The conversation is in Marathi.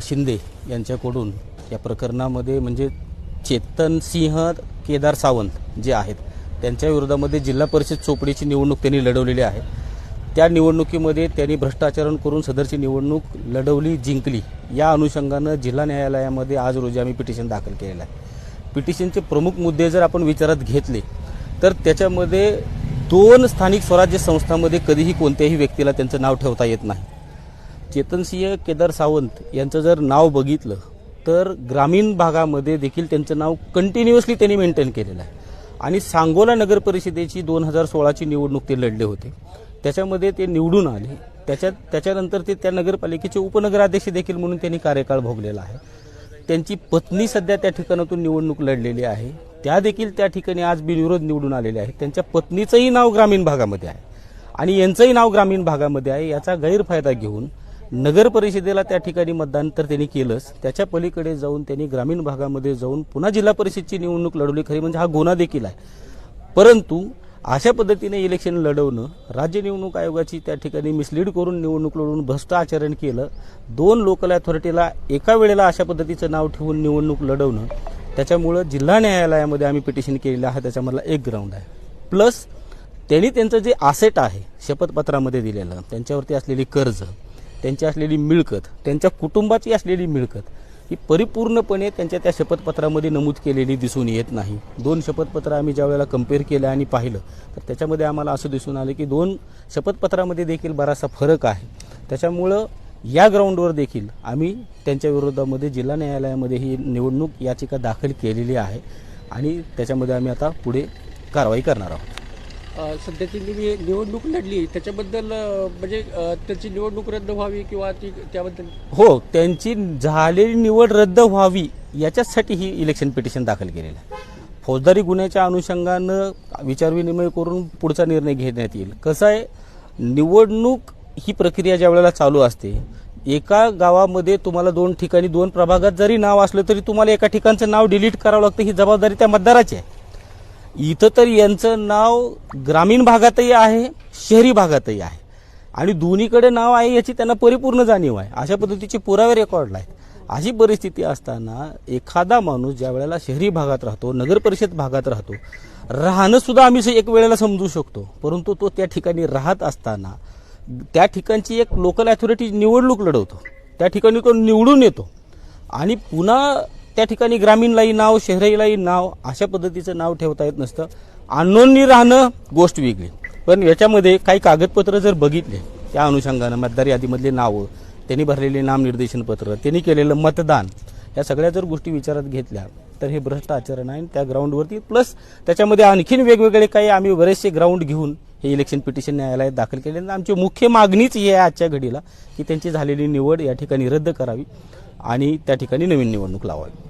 शिंदे यांच्याकडून या प्रकरणामध्ये म्हणजे चेतन सिंह केदार सावंत जे आहेत त्यांच्या विरोधामध्ये जिल्हा परिषद चोपडीची निवडणूक त्यांनी लढवलेली आहे। त्या निवडणुकीमध्ये त्यांनी भ्रष्टाचार करून सदरची निवडणूक लढवली, जिंकली। या अनुषंगानं जिल्हा न्यायालयामध्ये आज रोजी आम्ही पिटिशन दाखल केलेलं आहे। पिटिशनचे प्रमुख मुद्दे जर आपण विचारात घेतले तर त्याच्यामध्ये 2 स्थानिक स्वराज्य संस्थांमध्ये कधीही कोणत्याही व्यक्तीला त्यांचं नाव ठेवता येत नाही। चेतनसिंह केदार सावंत यांचं जर नाव बघितलं तर ग्रामीण भागामध्ये देखील त्यांचं नाव कंटिन्युअसली त्यांनी मेंटेन केलेलं आहे। आणि सांगोला नगर परिषदेची 2016ची निवडणूक ते लढले होते, त्याच्यामध्ये ते निवडून आले। त्याच्यानंतर ते त्या नगरपालिकेचे उपनगराध्यक्ष देखील म्हणून त्यांनी कार्यकाळ भोगलेला आहे। त्यांची पत्नी सध्या त्या ठिकाणातून निवडणूक लढलेली आहे, त्या देखील त्या ठिकाणी आज बिनविरोध निवडून आलेले आहे। त्यांच्या पत्नीचंही नाव ग्रामीण भागामध्ये आहे आणि यांचंही नाव ग्रामीण भागामध्ये आहे। याचा गैरफायदा घेऊन नगर परिषदेला त्या ठिकाणी मतदान तर त्यांनी केलंच, त्याच्या पलीकडे जाऊन त्यांनी ग्रामीण भागामध्ये जाऊन पुन्हा जिल्हा परिषदची निवडणूक लढवली। खरी म्हणजे हा गुन्हा देखील आहे, परंतु अशा पद्धतीने इलेक्शन लढवणं, राज्य निवडणूक आयोगाची त्या ठिकाणी मिसलीड करून निवडणूक लढवून भ्रष्ट आचरण केलं, 2 लोकल अथॉरिटीला एका वेळेला अशा पद्धतीचं नाव ठेवून निवडणूक लढवणं, त्याच्यामुळं जिल्हा न्यायालयामध्ये आम्ही पिटिशन केलेलं आहे। त्याच्यामधला एक ग्राउंड आहे, प्लस त्यांनी त्यांचं जे आसेट आहे शपथपत्रामध्ये दिलेलं, त्यांच्यावरती असलेली कर्ज, त्यांची असलेली मिळकत, त्यांच्या कुटुंबाची असलेली मिळकत ही परिपूर्णपणे त्यांच्या त्या शपथपत्रामध्ये नमूद केलेली दिसून येत नाही। 2 शपथपत्र आम्ही ज्या वेळेला कंपेअर केलं आणि पाहिलं तर त्याच्यामध्ये आम्हाला असं दिसून आलं की 2 शपथपत्रामध्ये देखील बराचसा फरक आहे। त्याच्यामुळं या ग्राउंडवर देखील आम्ही त्यांच्या विरोधामध्ये जिल्हा न्यायालयामध्ये ही निवडणूक याचिका दाखल केलेली आहे आणि त्याच्यामध्ये आम्ही आता पुढे कारवाई करणार आहोत। सध्याची निवडणूक लढली त्याच्याबद्दल म्हणजे त्याची निवडणूक रद्द व्हावी किंवा ती त्याबद्दल हो, त्यांची झालेली निवड रद्द व्हावी याच्यासाठी ही इलेक्शन पिटिशन दाखल केलेलं आहे। फौजदारी गुन्ह्याच्या अनुषंगानं विचारविनिमय करून पुढचा निर्णय घेण्यात येईल। कसं आहे, निवडणूक ही प्रक्रिया ज्या वेळेला चालू असते, एका गावामध्ये तुम्हाला 2 ठिकाणी 2 प्रभागात जरी नाव असलं तरी तुम्हाला एका ठिकाणचं नाव डिलीट करावं लागतं, ही जबाबदारी त्या मतदाराची आहे। इथं तर यांचं नाव ग्रामीण भागातही आहे, शहरी भागातही आहे आणि दोन्हीकडे नाव आहे याची त्यांना परिपूर्ण जाणीव आहे। अशा पद्धतीचे पुरावे रेकॉर्डला आहेत। अशी परिस्थिती असताना एखादा माणूस ज्या वेळेला शहरी भागात राहतो, नगर परिषद भागात राहतो, राहणं सुद्धा आम्ही एक वेळेला समजू शकतो, परंतु तो त्या ठिकाणी राहत असताना त्या ठिकाणची एक लोकल अथॉरिटी निवडणूक लढवतो, त्या ठिकाणी तो निवडून येतो आणि पुन्हा त्या ठिकाणी ग्रामीणलाही नाव, शहरीलाही नाव, अशा पद्धतीचं नाव ठेवता येत नसतं। अननोनी राहणं गोष्ट वेगळी, पण याच्यामध्ये काही कागदपत्र जर बघितले त्या अनुषंगानं मतदार यादीमधले नावं, त्यांनी भरलेले नामनिर्देशनपत्र, त्यांनी केलेलं मतदान, या सगळ्या जर गोष्टी विचारात घेतल्या तर हे भ्रष्ट आचरण आहे। त्या ग्राउंडवरती प्लस त्याच्यामध्ये आणखीन वेगवेगळे काही आम्ही बरेचसे ग्राउंड घेऊन हे इलेक्शन पिटिशन न्यायालयात दाखल केले। आमची मुख्य मागणीच ही आहे आजच्या घडीला की त्यांची झालेली निवड या ठिकाणी रद्द करावी आणि त्या ठिकाणी नवीन निवडणूक लावावी।